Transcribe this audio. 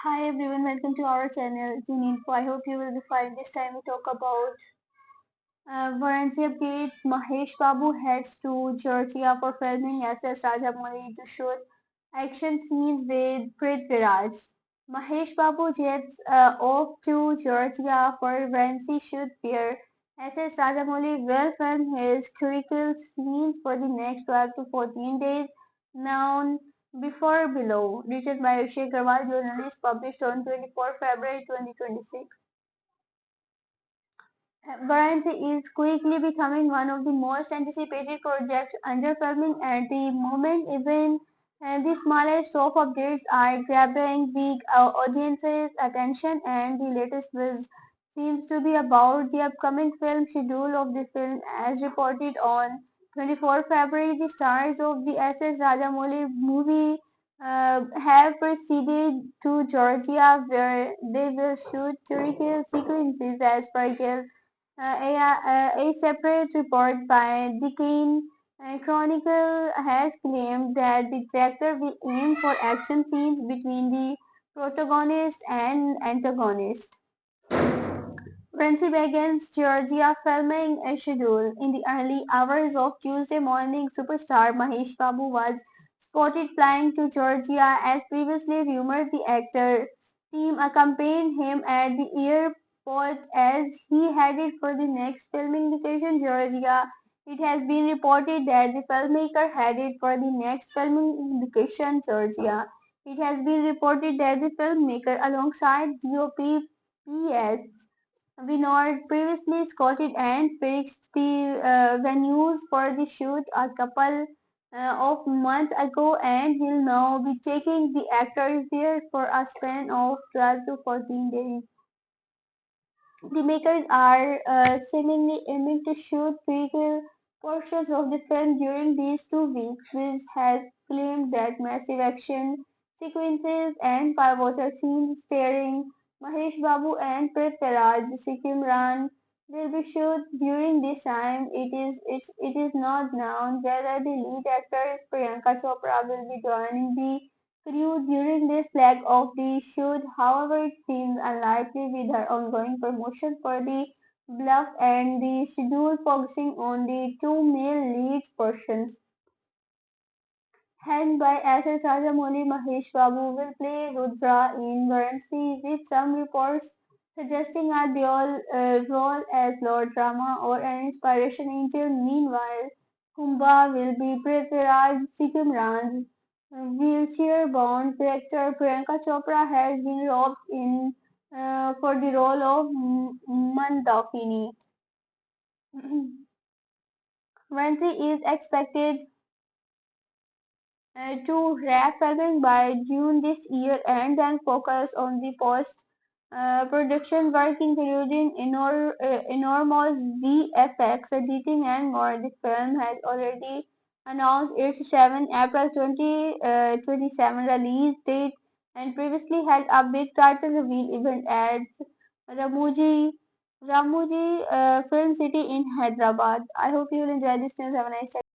Hi everyone, welcome to our channel Teen Info. I hope you will be fine. This time we talk about Varanasi update. Mahesh Babu heads to Georgia for filming SS Rajamouli to shoot action scenes with Prithviraj. Mahesh Babu jets off to Georgia for Varanasi shoot where SS Rajamouli will film his critical scenes for the next 12 to 14 days. Now before below, written by Abhishek Garwal, journalist, published on 24 February 2026. Varanasi is quickly becoming one of the most anticipated projects under filming at the moment. Even the smallest of updates are grabbing the audience's attention, and the latest news seems to be about the upcoming film schedule of the film. As reported on 24 February, the stars of the SS Rajamouli movie have proceeded to Georgia where they will shoot critical sequences as per a separate report by Deccan Chronicle has claimed that the director will aim for action scenes between the protagonist and antagonist. Prince begins Georgia filming schedule. In the early hours of Tuesday morning, superstar Mahesh Babu was spotted flying to Georgia as previously rumored. The actor team accompanied him at the airport as he headed for the next filming location, Georgia. It has been reported that the filmmaker headed for the next filming location, Georgia. It has been reported that the filmmaker alongside DOP PS Vinod previously scouted and fixed the venues for the shoot a couple of months ago and will now be taking the actors there for a span of 12 to 14 days. The makers are seemingly aiming to shoot critical portions of the film during these 2 weeks, which has claimed that massive action sequences and pivotal scenes starring Mahesh Babu and Prithviraj Sikimran will be shot during this time. It is not known whether the lead actress Priyanka Chopra will be joining the crew during this leg of the shoot. However, it seems unlikely with her ongoing promotion for the bluff and the schedule focusing on the two male leads portions. Held by SS Rajamouli, Mahesh Babu will play Rudra in Varanasi, with some reports suggesting a dual role as Lord Rama or an inspiration angel. Meanwhile, Kumba will be Prithviraj Sukumran's wheelchair-bound character. Priyanka Chopra has been robbed in for the role of Mandakini. Varanasi is expected to wrap filming by June this year and then focus on the post production work including enormous VFX editing and more. The film has already announced its 7 April 2027 release date and previously had a big title reveal event at Ramuji Film City in Hyderabad. I hope you will enjoy this news. Have a nice day.